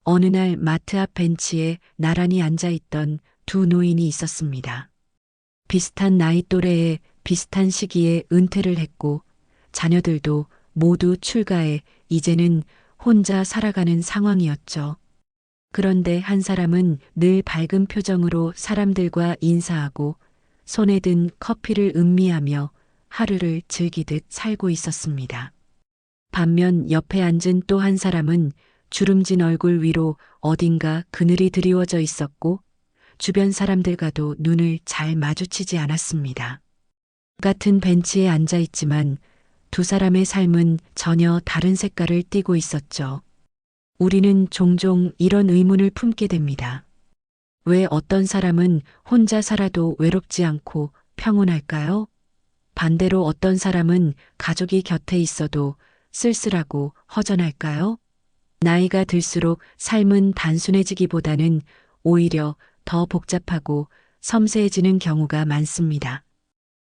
어느 날 마트 앞 벤치에 나란히 앉아 있던 두 노인이 있었습니다. 비슷한 나이 또래에 비슷한 시기에 은퇴를 했고 자녀들도 모두 출가해 이제는 혼자 살아가는 상황이었죠. 그런데 한 사람은 늘 밝은 표정으로 사람들과 인사하고 손에 든 커피를 음미하며 하루를 즐기듯 살고 있었습니다. 반면 옆에 앉은 또 한 사람은 주름진 얼굴 위로 어딘가 그늘이 드리워져 있었고 주변 사람들과도 눈을 잘 마주치지 않았습니다. 같은 벤치에 앉아 있지만 두 사람의 삶은 전혀 다른 색깔을 띠고 있었죠. 우리는 종종 이런 의문을 품게 됩니다. 왜 어떤 사람은 혼자 살아도 외롭지 않고 평온할까요? 반대로 어떤 사람은 가족이 곁에 있어도 쓸쓸하고 허전할까요? 나이가 들수록 삶은 단순해지기보다는 오히려 더 복잡하고 섬세해지는 경우가 많습니다.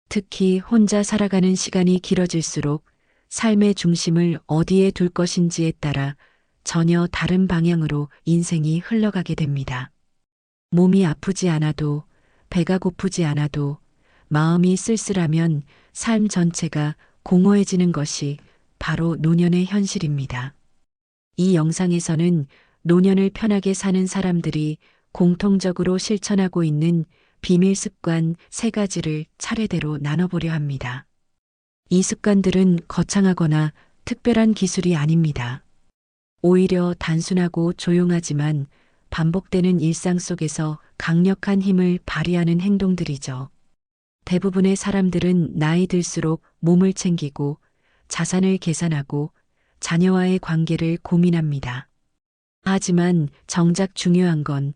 특히 혼자 살아가는 시간이 길어질수록 삶의 중심을 어디에 둘 것인지에 따라 전혀 다른 방향으로 인생이 흘러가게 됩니다. 몸이 아프지 않아도, 배가 고프지 않아도, 마음이 쓸쓸하면 삶 전체가 공허해지는 것이 바로 노년의 현실입니다. 이 영상에서는 노년을 편하게 사는 사람들이 공통적으로 실천하고 있는 비밀 습관 3가지를 차례대로 나눠보려 합니다. 이 습관들은 거창하거나 특별한 기술이 아닙니다. 오히려 단순하고 조용하지만 반복되는 일상 속에서 강력한 힘을 발휘하는 행동들이죠. 대부분의 사람들은 나이 들수록 몸을 챙기고 자산을 계산하고 자녀와의 관계를 고민합니다. 하지만 정작 중요한 건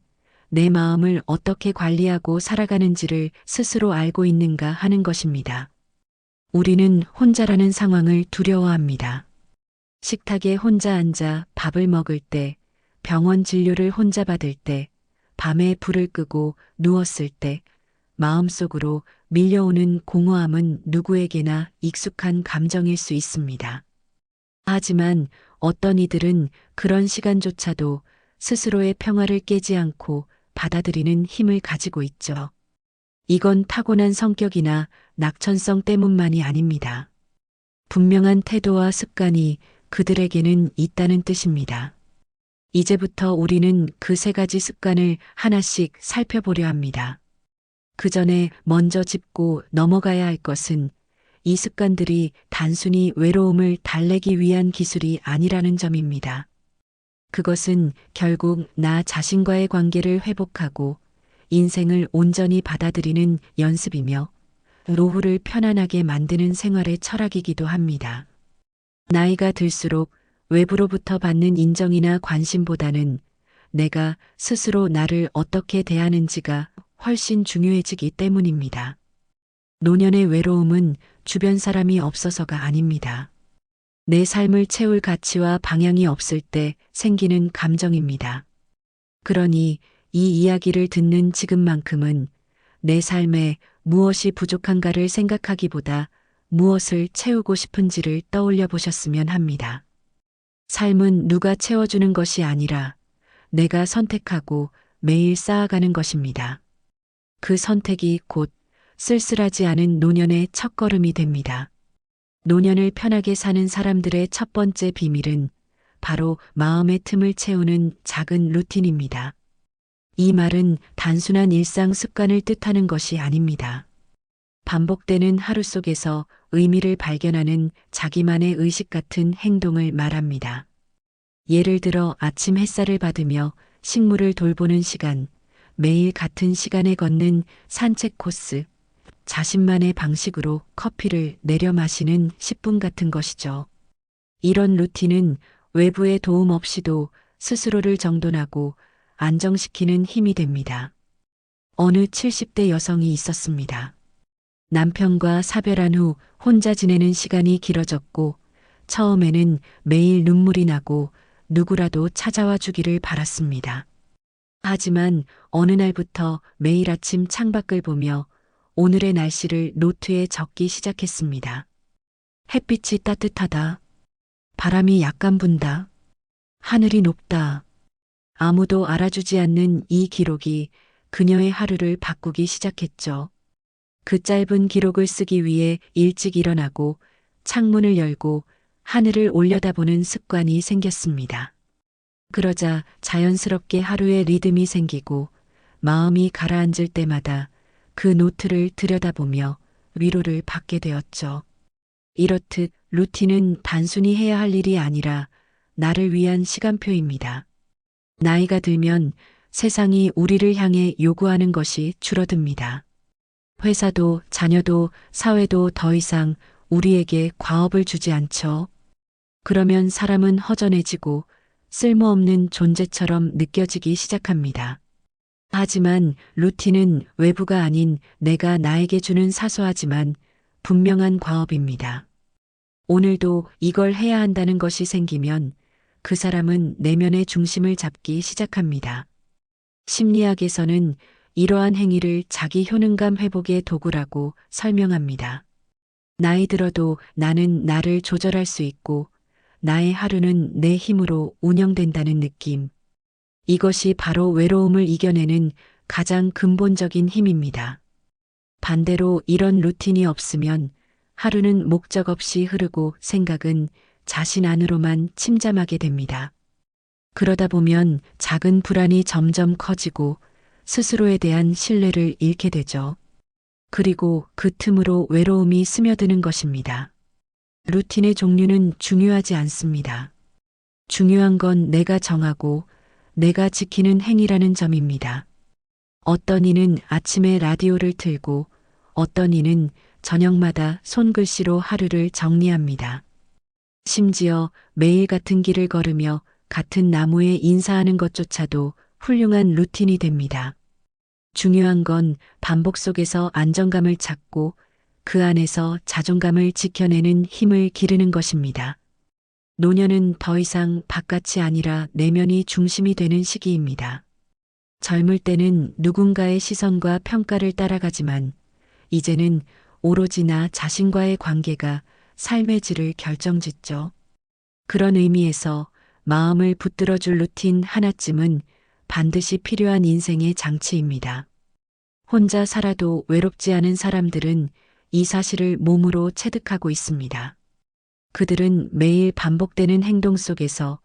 내 마음을 어떻게 관리하고 살아가는지를 스스로 알고 있는가 하는 것입니다. 우리는 혼자라는 상황을 두려워합니다. 식탁에 혼자 앉아 밥을 먹을 때, 병원 진료를 혼자 받을 때, 밤에 불을 끄고 누웠을 때, 마음속으로 밀려오는 공허함은 누구에게나 익숙한 감정일 수 있습니다. 하지만 어떤 이들은 그런 시간조차도 스스로의 평화를 깨지 않고 받아들이는 힘을 가지고 있죠. 이건 타고난 성격이나 낙천성 때문만이 아닙니다. 분명한 태도와 습관이 그들에게는 있다는 뜻입니다. 이제부터 우리는 그 3가지 습관을 하나씩 살펴보려 합니다. 그 전에 먼저 짚고 넘어가야 할 것은 이 습관들이 단순히 외로움을 달래기 위한 기술이 아니라는 점입니다. 그것은 결국 나 자신과의 관계를 회복하고 인생을 온전히 받아들이는 연습이며 노후를 편안하게 만드는 생활의 철학이기도 합니다. 나이가 들수록 외부로부터 받는 인정이나 관심보다는 내가 스스로 나를 어떻게 대하는지가 훨씬 중요해지기 때문입니다. 노년의 외로움은 주변 사람이 없어서가 아닙니다. 내 삶을 채울 가치와 방향이 없을 때 생기는 감정입니다. 그러니 이 이야기를 듣는 지금만큼은 내 삶에 무엇이 부족한가를 생각하기보다 무엇을 채우고 싶은지를 떠올려 보셨으면 합니다. 삶은 누가 채워주는 것이 아니라 내가 선택하고 매일 쌓아가는 것입니다. 그 선택이 곧 쓸쓸하지 않은 노년의 첫걸음이 됩니다. 노년을 편하게 사는 사람들의 첫 번째 비밀은 바로 마음의 틈을 채우는 작은 루틴입니다. 이 말은 단순한 일상 습관을 뜻하는 것이 아닙니다. 반복되는 하루 속에서 의미를 발견하는 자기만의 의식 같은 행동을 말합니다. 예를 들어 아침 햇살을 받으며 식물을 돌보는 시간, 매일 같은 시간에 걷는 산책 코스, 자신만의 방식으로 커피를 내려 마시는 10분 같은 것이죠. 이런 루틴은 외부의 도움 없이도 스스로를 정돈하고 안정시키는 힘이 됩니다. 어느 70대 여성이 있었습니다. 남편과 사별한 후 혼자 지내는 시간이 길어졌고 처음에는 매일 눈물이 나고 누구라도 찾아와 주기를 바랐습니다. 하지만 어느 날부터 매일 아침 창밖을 보며 오늘의 날씨를 노트에 적기 시작했습니다. 햇빛이 따뜻하다. 바람이 약간 분다. 하늘이 높다. 아무도 알아주지 않는 이 기록이 그녀의 하루를 바꾸기 시작했죠. 그 짧은 기록을 쓰기 위해 일찍 일어나고 창문을 열고 하늘을 올려다보는 습관이 생겼습니다. 그러자 자연스럽게 하루의 리듬이 생기고 마음이 가라앉을 때마다 그 노트를 들여다보며 위로를 받게 되었죠. 이렇듯 루틴은 단순히 해야 할 일이 아니라 나를 위한 시간표입니다. 나이가 들면 세상이 우리를 향해 요구하는 것이 줄어듭니다. 회사도 자녀도 사회도 더 이상 우리에게 과업을 주지 않죠. 그러면 사람은 허전해지고 쓸모없는 존재처럼 느껴지기 시작합니다. 하지만 루틴은 외부가 아닌 내가 나에게 주는 사소하지만 분명한 과업입니다. 오늘도 이걸 해야 한다는 것이 생기면 그 사람은 내면의 중심을 잡기 시작합니다. 심리학에서는 이러한 행위를 자기 효능감 회복의 도구라고 설명합니다. 나이 들어도 나는 나를 조절할 수 있고 나의 하루는 내 힘으로 운영된다는 느낌. 이것이 바로 외로움을 이겨내는 가장 근본적인 힘입니다. 반대로 이런 루틴이 없으면 하루는 목적 없이 흐르고 생각은 자신 안으로만 침잠하게 됩니다. 그러다 보면 작은 불안이 점점 커지고 스스로에 대한 신뢰를 잃게 되죠. 그리고 그 틈으로 외로움이 스며드는 것입니다. 루틴의 종류는 중요하지 않습니다. 중요한 건 내가 정하고 내가 지키는 행위라는 점입니다. 어떤 이는 아침에 라디오를 틀고 어떤 이는 저녁마다 손글씨로 하루를 정리합니다. 심지어 매일 같은 길을 걸으며 같은 나무에 인사하는 것조차도 훌륭한 루틴이 됩니다. 중요한 건 반복 속에서 안정감을 찾고 그 안에서 자존감을 지켜내는 힘을 기르는 것입니다. 노년은 더 이상 바깥이 아니라 내면이 중심이 되는 시기입니다. 젊을 때는 누군가의 시선과 평가를 따라가지만 이제는 오로지 나 자신과의 관계가 삶의 질을 결정짓죠. 그런 의미에서 마음을 붙들어줄 루틴 하나쯤은 반드시 필요한 인생의 장치입니다. 혼자 살아도 외롭지 않은 사람들은 이 사실을 몸으로 체득하고 있습니다. 그들은 매일 반복되는 행동 속에서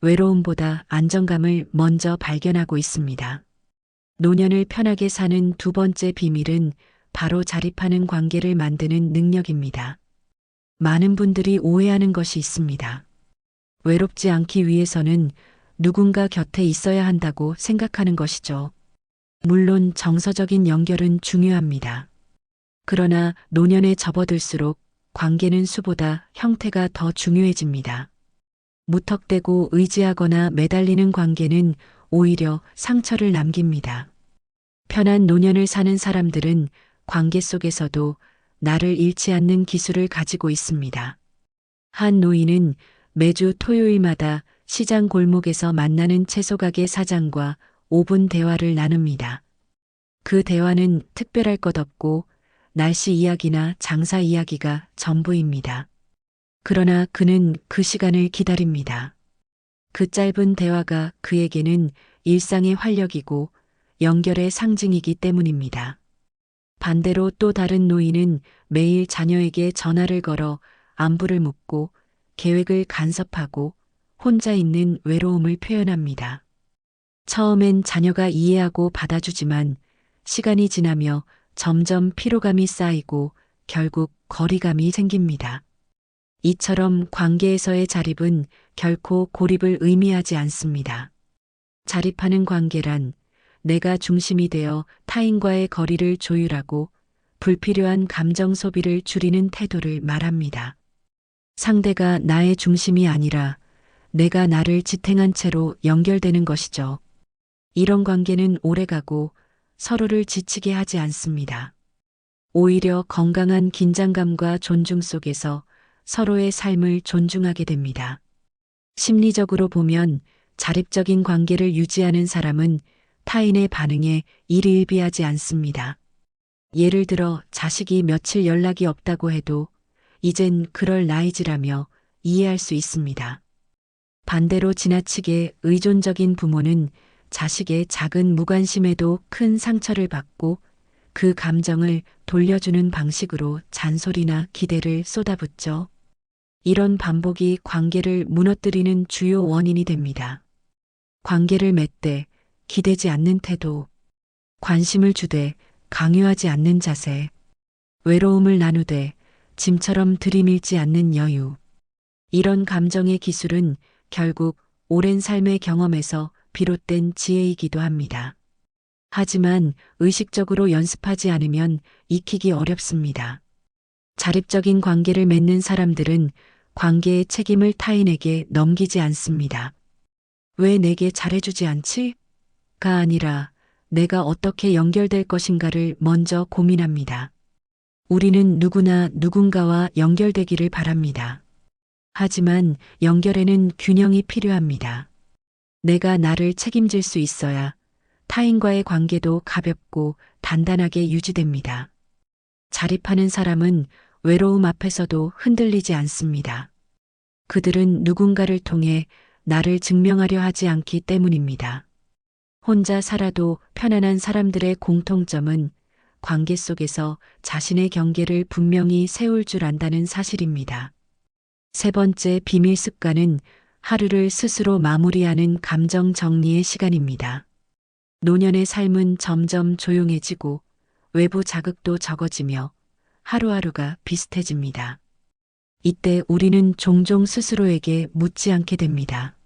외로움보다 안정감을 먼저 발견하고 있습니다. 노년을 편하게 사는 두 번째 비밀은 바로 자립하는 관계를 만드는 능력입니다. 많은 분들이 오해하는 것이 있습니다. 외롭지 않기 위해서는 누군가 곁에 있어야 한다고 생각하는 것이죠. 물론 정서적인 연결은 중요합니다. 그러나 노년에 접어들수록 관계는 수보다 형태가 더 중요해집니다. 무턱대고 의지하거나 매달리는 관계는 오히려 상처를 남깁니다. 편한 노년을 사는 사람들은 관계 속에서도 나를 잃지 않는 기술을 가지고 있습니다. 한 노인은 매주 토요일마다 시장 골목에서 만나는 채소가게 사장과 5분 대화를 나눕니다. 그 대화는 특별할 것 없고 날씨 이야기나 장사 이야기가 전부입니다. 그러나 그는 그 시간을 기다립니다. 그 짧은 대화가 그에게는 일상의 활력이고 연결의 상징이기 때문입니다. 반대로 또 다른 노인은 매일 자녀에게 전화를 걸어 안부를 묻고 계획을 간섭하고 혼자 있는 외로움을 표현합니다. 처음엔 자녀가 이해하고 받아주지만 시간이 지나며 점점 피로감이 쌓이고 결국 거리감이 생깁니다. 이처럼 관계에서의 자립은 결코 고립을 의미하지 않습니다. 자립하는 관계란 내가 중심이 되어 타인과의 거리를 조율하고 불필요한 감정 소비를 줄이는 태도를 말합니다. 상대가 나의 중심이 아니라 내가 나를 지탱한 채로 연결되는 것이죠. 이런 관계는 오래가고 서로를 지치게 하지 않습니다. 오히려 건강한 긴장감과 존중 속에서 서로의 삶을 존중하게 됩니다. 심리적으로 보면 자립적인 관계를 유지하는 사람은 타인의 반응에 일희일비하지 않습니다. 예를 들어 자식이 며칠 연락이 없다고 해도 이젠 그럴 나이지라며 이해할 수 있습니다. 반대로 지나치게 의존적인 부모는 자식의 작은 무관심에도 큰 상처를 받고 그 감정을 돌려주는 방식으로 잔소리나 기대를 쏟아붓죠. 이런 반복이 관계를 무너뜨리는 주요 원인이 됩니다. 관계를 맺되 기대지 않는 태도, 관심을 주되 강요하지 않는 자세, 외로움을 나누되 짐처럼 들이밀지 않는 여유. 이런 감정의 기술은 결국 오랜 삶의 경험에서 비롯된 지혜이기도 합니다. 하지만 의식적으로 연습하지 않으면 익히기 어렵습니다. 자립적인 관계를 맺는 사람들은 관계의 책임을 타인에게 넘기지 않습니다. 왜 내게 잘해주지 않지? 가 아니라 내가 어떻게 연결될 것인가를 먼저 고민합니다. 우리는 누구나 누군가와 연결되기를 바랍니다. 하지만 연결에는 균형이 필요합니다. 내가 나를 책임질 수 있어야 타인과의 관계도 가볍고 단단하게 유지됩니다. 자립하는 사람은 외로움 앞에서도 흔들리지 않습니다. 그들은 누군가를 통해 나를 증명하려 하지 않기 때문입니다. 혼자 살아도 편안한 사람들의 공통점은 관계 속에서 자신의 경계를 분명히 세울 줄 안다는 사실입니다. 세 번째 비밀 습관은 하루를 스스로 마무리하는 감정 정리의 시간입니다. 노년의 삶은 점점 조용해지고 외부 자극도 적어지며 하루하루가 비슷해집니다. 이때 우리는 종종 스스로에게 묻지 않게 됩니다.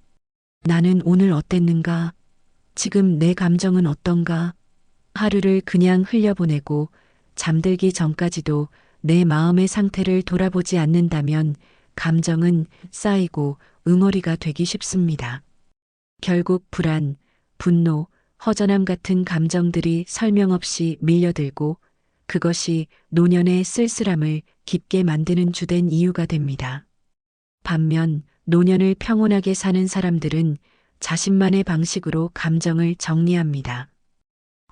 나는 오늘 어땠는가? 지금 내 감정은 어떤가? 하루를 그냥 흘려보내고 잠들기 전까지도 내 마음의 상태를 돌아보지 않는다면 감정은 쌓이고 응어리가 되기 쉽습니다. 결국 불안, 분노, 허전함 같은 감정들이 설명 없이 밀려들고 그것이 노년의 쓸쓸함을 깊게 만드는 주된 이유가 됩니다. 반면 노년을 평온하게 사는 사람들은 자신만의 방식으로 감정을 정리합니다.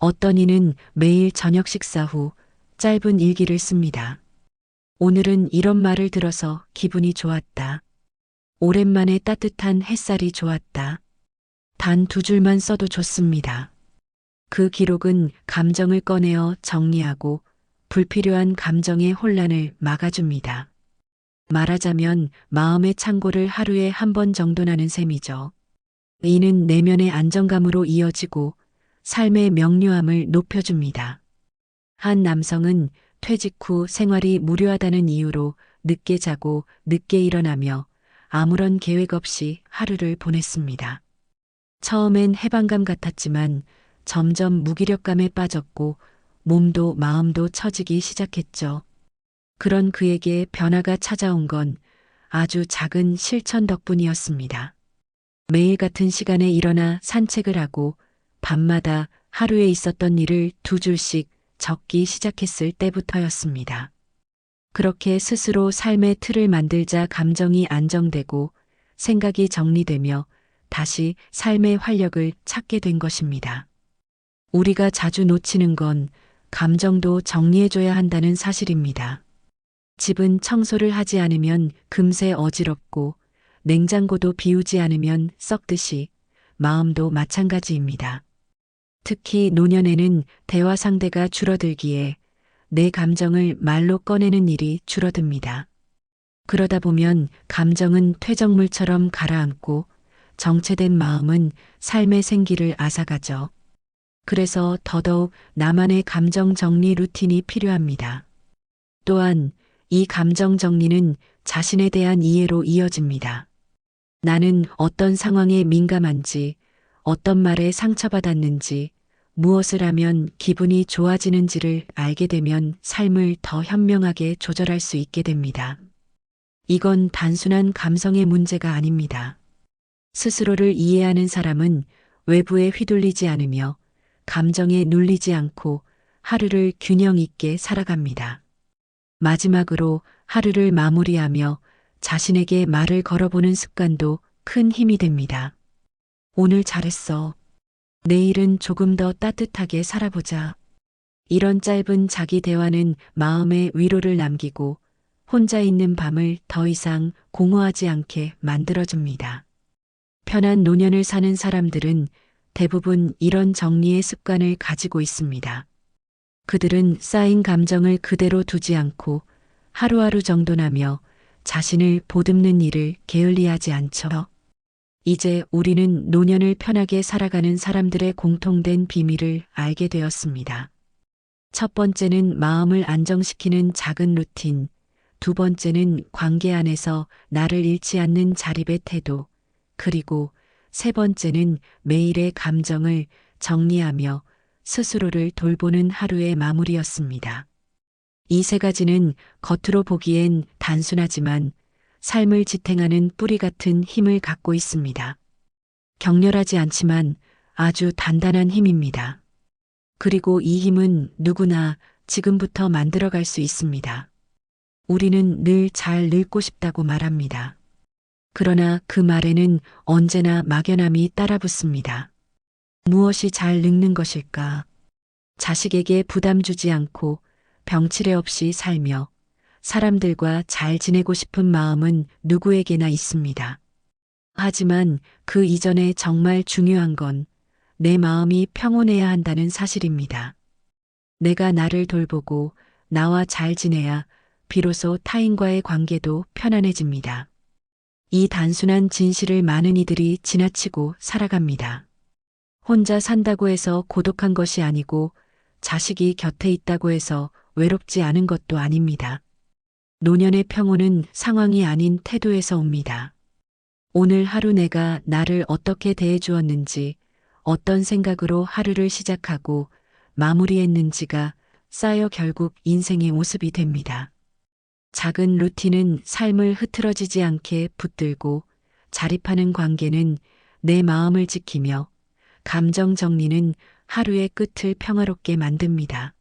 어떤 이는 매일 저녁 식사 후 짧은 일기를 씁니다. 오늘은 이런 말을 들어서 기분이 좋았다. 오랜만에 따뜻한 햇살이 좋았다. 단 2줄만 써도 좋습니다. 그 기록은 감정을 꺼내어 정리하고 불필요한 감정의 혼란을 막아줍니다. 말하자면 마음의 창고를 하루에 한 번 정돈 하는 셈이죠. 이는 내면의 안정감으로 이어지고 삶의 명료함을 높여줍니다. 한 남성은 퇴직 후 생활이 무료하다는 이유로 늦게 자고 늦게 일어나며 아무런 계획 없이 하루를 보냈습니다. 처음엔 해방감 같았지만 점점 무기력감에 빠졌고 몸도 마음도 처지기 시작했죠. 그런 그에게 변화가 찾아온 건 아주 작은 실천 덕분이었습니다. 매일 같은 시간에 일어나 산책을 하고 밤마다 하루에 있었던 일을 2줄씩 적기 시작했을 때부터였습니다. 그렇게 스스로 삶의 틀을 만들자 감정이 안정되고 생각이 정리되며 다시 삶의 활력을 찾게 된 것입니다. 우리가 자주 놓치는 건 감정도 정리해줘야 한다는 사실입니다. 집은 청소를 하지 않으면 금세 어지럽고 냉장고도 비우지 않으면 썩듯이 마음도 마찬가지입니다. 특히 노년에는 대화 상대가 줄어들기에 내 감정을 말로 꺼내는 일이 줄어듭니다. 그러다 보면 감정은 퇴적물처럼 가라앉고 정체된 마음은 삶의 생기를 앗아가죠. 그래서 더더욱 나만의 감정 정리 루틴이 필요합니다. 또한 이 감정 정리는 자신에 대한 이해로 이어집니다. 나는 어떤 상황에 민감한지, 어떤 말에 상처받았는지, 무엇을 하면 기분이 좋아지는지를 알게 되면 삶을 더 현명하게 조절할 수 있게 됩니다. 이건 단순한 감성의 문제가 아닙니다. 스스로를 이해하는 사람은 외부에 휘둘리지 않으며 감정에 눌리지 않고 하루를 균형 있게 살아갑니다. 마지막으로 하루를 마무리하며 자신에게 말을 걸어보는 습관도 큰 힘이 됩니다. 오늘 잘했어. 내일은 조금 더 따뜻하게 살아보자. 이런 짧은 자기 대화는 마음의 위로를 남기고 혼자 있는 밤을 더 이상 공허하지 않게 만들어줍니다. 편한 노년을 사는 사람들은 대부분 이런 정리의 습관을 가지고 있습니다. 그들은 쌓인 감정을 그대로 두지 않고 하루하루 정돈하며 자신을 보듬는 일을 게을리하지 않죠. 이제 우리는 노년을 편하게 살아가는 사람들의 공통된 비밀을 알게 되었습니다. 첫 번째는 마음을 안정시키는 작은 루틴, 두 번째는 관계 안에서 나를 잃지 않는 자립의 태도, 그리고 세 번째는 매일의 감정을 정리하며 스스로를 돌보는 하루의 마무리였습니다. 이 세 가지는 겉으로 보기엔 단순하지만 삶을 지탱하는 뿌리 같은 힘을 갖고 있습니다. 격렬하지 않지만 아주 단단한 힘입니다. 그리고 이 힘은 누구나 지금부터 만들어갈 수 있습니다. 우리는 늘 잘 늙고 싶다고 말합니다. 그러나 그 말에는 언제나 막연함이 따라붙습니다. 무엇이 잘 늙는 것일까? 자식에게 부담 주지 않고 병치레 없이 살며 사람들과 잘 지내고 싶은 마음은 누구에게나 있습니다. 하지만 그 이전에 정말 중요한 건 내 마음이 평온해야 한다는 사실입니다. 내가 나를 돌보고 나와 잘 지내야 비로소 타인과의 관계도 편안해집니다. 이 단순한 진실을 많은 이들이 지나치고 살아갑니다. 혼자 산다고 해서 고독한 것이 아니고 자식이 곁에 있다고 해서 외롭지 않은 것도 아닙니다. 노년의 평온은 상황이 아닌 태도에서 옵니다. 오늘 하루 내가 나를 어떻게 대해 주었는지, 어떤 생각으로 하루를 시작하고 마무리했는지가 쌓여 결국 인생의 모습이 됩니다. 작은 루틴은 삶을 흐트러지지 않게 붙들고 자립하는 관계는 내 마음을 지키며 감정 정리는 하루의 끝을 평화롭게 만듭니다.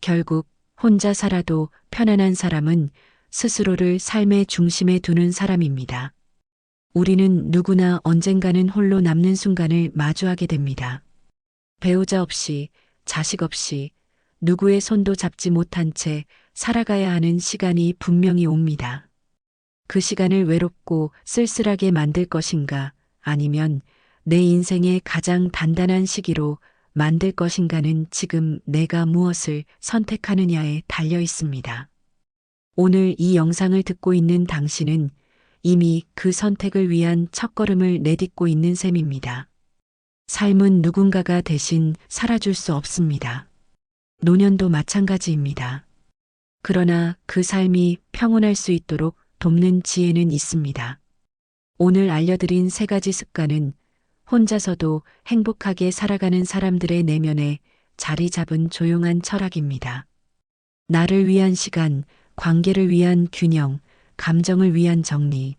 결국 혼자 살아도 편안한 사람은 스스로를 삶의 중심에 두는 사람입니다. 우리는 누구나 언젠가는 홀로 남는 순간을 마주하게 됩니다. 배우자 없이, 자식 없이, 누구의 손도 잡지 못한 채 살아가야 하는 시간이 분명히 옵니다. 그 시간을 외롭고 쓸쓸하게 만들 것인가, 아니면 내 인생의 가장 단단한 시기로 만들 것인가는 지금 내가 무엇을 선택하느냐에 달려 있습니다. 오늘 이 영상을 듣고 있는 당신은 이미 그 선택을 위한 첫걸음을 내딛고 있는 셈입니다. 삶은 누군가가 대신 살아줄 수 없습니다. 노년도 마찬가지입니다. 그러나 그 삶이 평온할 수 있도록 돕는 지혜는 있습니다. 오늘 알려드린 세 가지 습관은 혼자서도 행복하게 살아가는 사람들의 내면에 자리 잡은 조용한 철학입니다. 나를 위한 시간, 관계를 위한 균형, 감정을 위한 정리.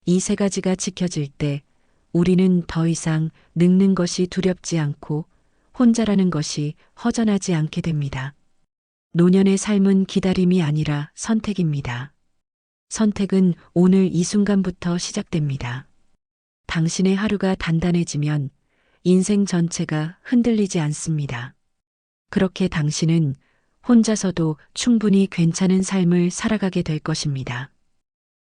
이 세 가지가 지켜질 때 우리는 더 이상 늙는 것이 두렵지 않고 혼자라는 것이 허전하지 않게 됩니다. 노년의 삶은 기다림이 아니라 선택입니다. 선택은 오늘 이 순간부터 시작됩니다. 당신의 하루가 단단해지면 인생 전체가 흔들리지 않습니다. 그렇게 당신은 혼자서도 충분히 괜찮은 삶을 살아가게 될 것입니다.